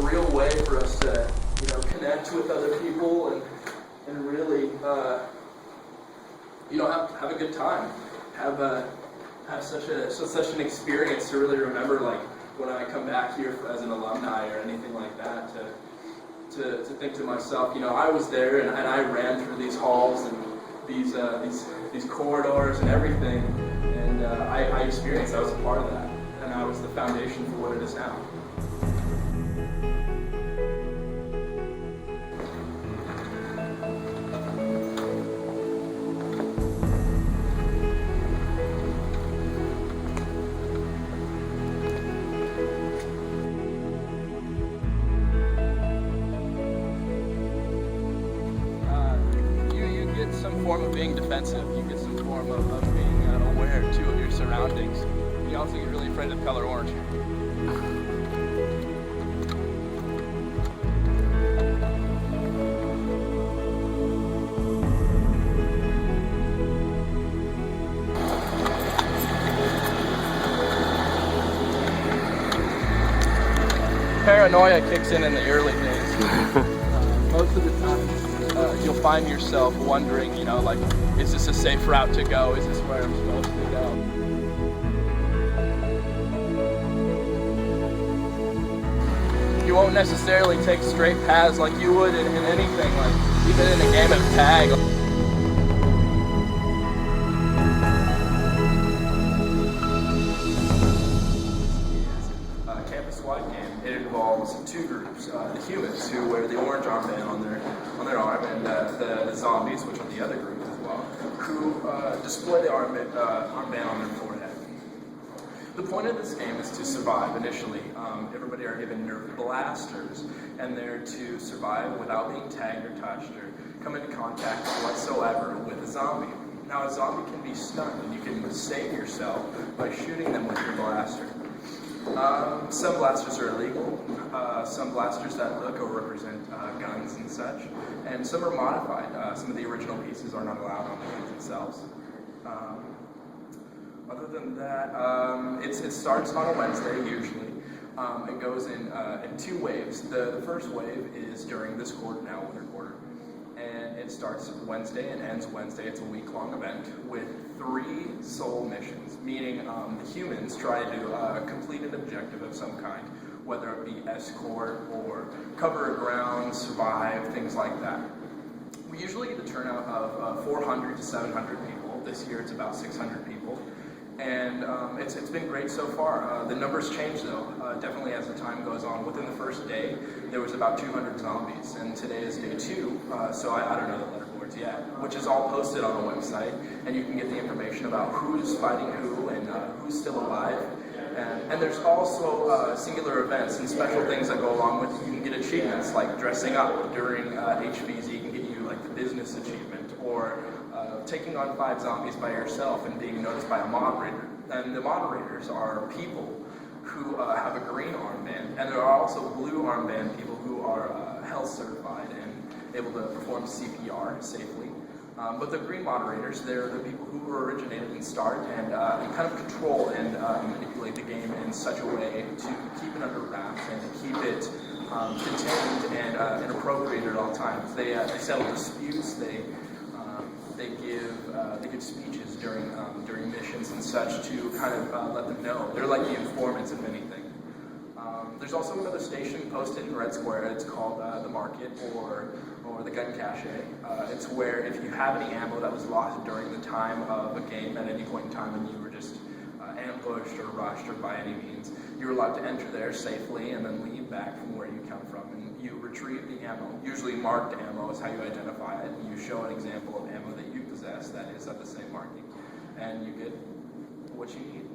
real way for us to, connect with other people and really, have a good time, have such an experience to really remember, like when I come back here as an alumni or anything like that, to think to myself, I was there and I ran through these halls and these corridors and everything, and I experienced, I was a part of that, and I was the foundation for what it is now. Some form of being defensive, you get some form of being aware too of your surroundings. You also get really afraid of the color orange. Paranoia kicks in the early days. Most of the time, you'll find yourself wondering, is this a safe route to go? Is this where I'm supposed to go? You won't necessarily take straight paths like you would in anything, like even in a game of tag. Campus-wide game. It involves two groups: the humans, who wear the orange armband on their arm, and the zombies, which are the other group as well, who display the armband on their forehead. The point of this game is to survive initially. Everybody are given nerf blasters, and they're to survive without being tagged or touched or come into contact whatsoever with a zombie. Now, a zombie can be stunned, and you can save yourself by shooting them with your blaster. Some blasters are illegal, some blasters that look or represent guns and such, and some are modified. Some of the original pieces are not allowed on the guns themselves. Other than that, it starts on a Wednesday usually. It goes in two waves. The first wave is during this quarter now, winter quarter. And it starts Wednesday and ends Wednesday. It's a week-long event with 3 sole missions, meaning the humans try to complete an objective of some kind, whether it be escort or cover a ground, survive, things like that. We usually get a turnout of 400 to 700 people. This year it's about 600 people. And it's been great so far. The numbers change though, definitely as the time goes on. Within the first day, there was about 200 zombies, and today is day 2, so I don't know the leaderboards yet, which is all posted on the website, and you can get the information about who's fighting who and who's still alive. And there's also singular events and special things that go along with it. You can get achievements like dressing up during HVZ can get you like the business achievement, or taking on 5 zombies by yourself and being noticed by a moderator. And the moderators are people who have a green armband, and there are also blue armband people who are health certified and able to perform CPR safely. But the green moderators, they're the people who originated and start and kind of control and manipulate the game in such a way to keep it under wraps and to keep it contained and appropriate at all times. They settle disputes. They give speeches during missions and such to kind of let them know. They're like the informants of anything. There's also another station posted in Red Square. It's called the Market or the Gun Cache. It's where if you have any ammo that was lost during the time of a game at any point in time and you were just ambushed or rushed or by any means, you're allowed to enter there safely and then leave back from where you come from, and you retrieve the ammo. Usually marked ammo is how you identify it. You show an example of ammo that you possess that is of the same marking, and you get what you need.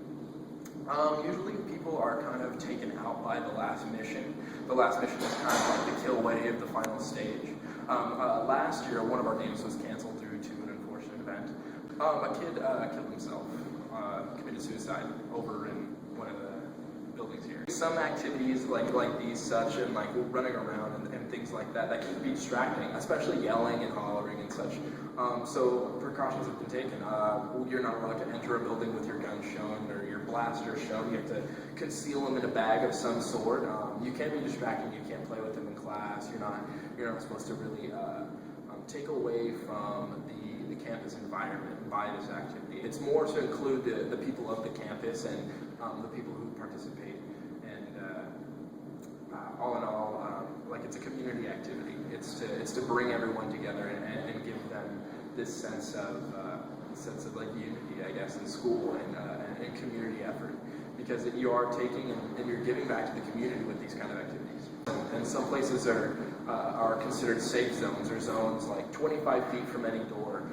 Usually people are kind of taken out by the last mission. The last mission is kind of like the kill wave, the final stage. Last year, one of our games was canceled due to an unfortunate event. A kid killed himself, committed suicide over in one of the buildings here. Some activities like these such and like running around and things like that can be distracting, especially yelling and hollering and such. So precautions have been taken. You're not allowed to enter a building with your gun shown or your blaster shown, you have to conceal them in a bag of some sort. You can't be distracted. You can't play with them in class. You're not supposed to really take away from the campus environment by this activity. It's more to include the people of the campus and the people who participate. All in all, like it's a community activity. It's to bring everyone together and give them this sense of like unity, I guess, in school and community effort, because you are taking and you're giving back to the community with these kind of activities. And some places are considered safe zones, or zones like 25 feet from any door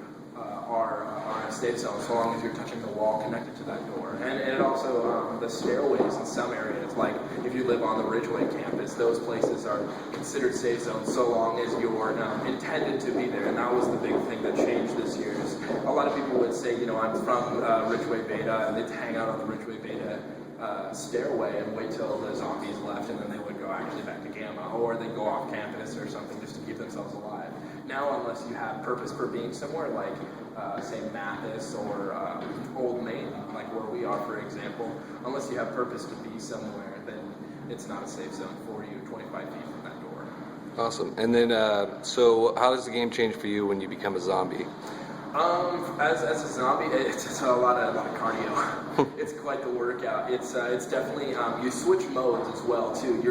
are a safe zone, so long as you're touching the wall connected to that door. And it also, the stairways in some areas, like if you live on the Ridgeway campus, those places are considered safe zones so long as you're intended to be there. And that was the big thing that changed this year. Is a lot of people would say, I'm from Ridgeway Beta, and they'd hang out on the Ridgeway Beta stairway and wait till the zombies left, and then they would go actually back to Gamma, or they'd go off campus or something just to keep themselves alive. Now, unless you have purpose for being somewhere, like say Mathis or Old Main, like where we are, for example, unless you have purpose to be somewhere, then it's not a safe zone for you 25 feet from that door. Awesome. And then, so how does the game change for you when you become a zombie? As a zombie, it's a lot of cardio. It's quite the workout. It's definitely you switch modes as well too.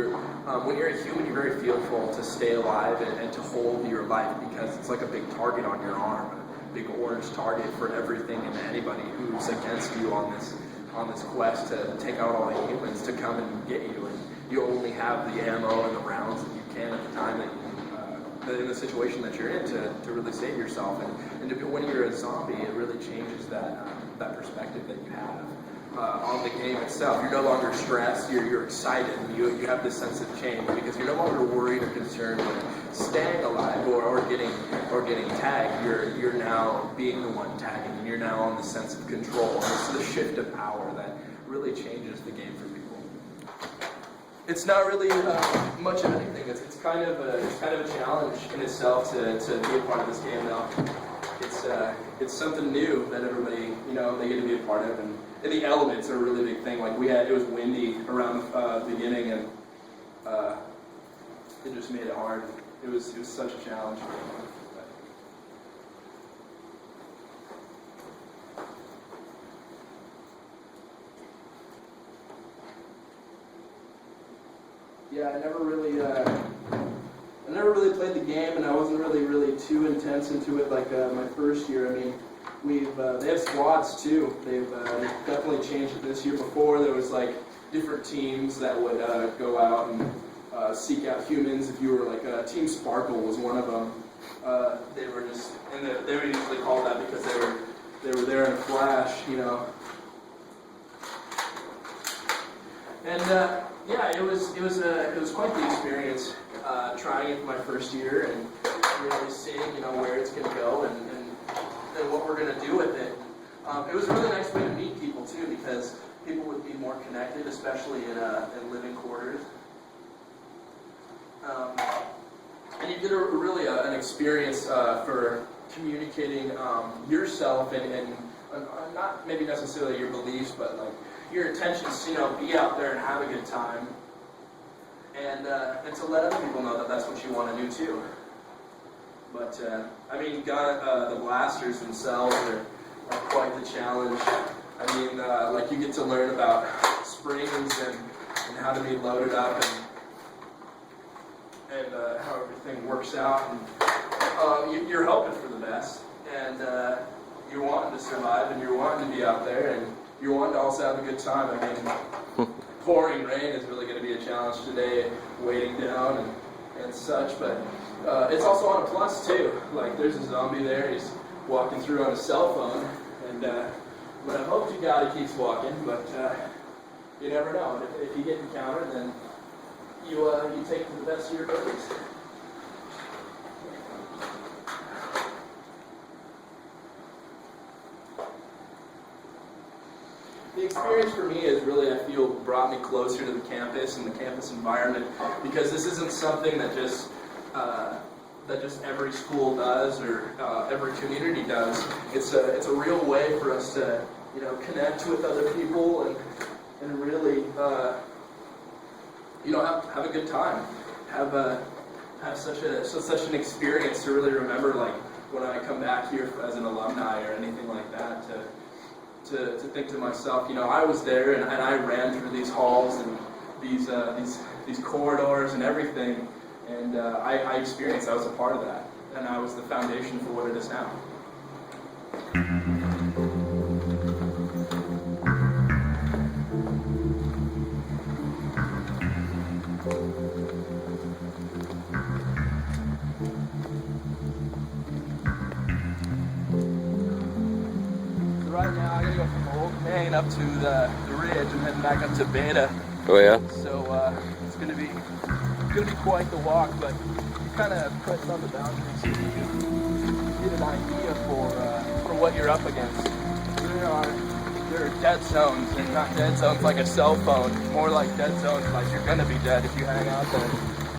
When you're a human, you're very fearful to stay alive and to hold your life, because it's like a big target on your arm, a big orange target for everything and anybody who's against you on this quest to take out all the humans to come and get you. And you only have the ammo and the rounds that you can at the time that in the situation that you're in to really save yourself. And when you're a zombie, it really changes that perspective that you have on the game itself. You're no longer stressed, you're excited, and you have this sense of change, because you're no longer worried or concerned with staying alive or getting tagged. You're now being the one tagging, and you're now on the sense of control. It's the shift of power that really changes the game for people. It's not really much of anything. It's kind of a challenge in itself to be a part of this game now. It's something new that everybody they get to be a part of, and the elements are a really big thing. Like it was windy around the beginning, and it just made it hard. It was such a challenge. Yeah, I never really played the game, and I wasn't really too intense into it like my first year. I mean, they have squads too. They've definitely changed it this year. Before there was like different teams that would go out and seek out humans. If you were like Team Sparkle was one of them. They were usually called that because they were there in a flash, And yeah, it was quite the experience trying it for my first year and really seeing where it's going to go and what we're going to do with it. It was a really nice way to meet people too, because people would be more connected, especially in living quarters. And you get an experience for communicating yourself and not maybe necessarily your beliefs, but like your intentions, be out there and have a good time, and to let other people know that that's what you want to do too. But I mean, the blasters themselves are quite the challenge. I mean, like you get to learn about springs and how to be loaded up and how everything works out, and you're hoping for the best, and you're wanting to survive, and you're wanting to be out there, and you're wanting to also have a good time. I mean, pouring rain is really going to be a challenge today, waiting down and such, but it's also on a plus too. Like there's a zombie there, he's walking through on a cell phone, and but I hope to God he keeps walking, but you never know. If you get encountered, then you take to the best of your abilities. The experience for me is really, I feel, brought me closer to the campus and the campus environment, because this isn't something that just every school does or every community does. It's a real way for us to connect with other people and really, have a good time. Have such an experience to really remember, like when I come back here as an alumni or anything like that. To think to myself, I was there and I ran through these halls and these corridors and everything, and I experienced. I was a part of that, and I was the foundation for what it is now. Right now, I gotta go from Old Main up to the ridge and then back up to Beta. Oh yeah. So it's gonna be quite the walk, but it kind of puts on the boundaries so you get an idea for what you're up against. There are dead zones, and not dead zones like a cell phone, more like dead zones like you're gonna be dead if you hang out there.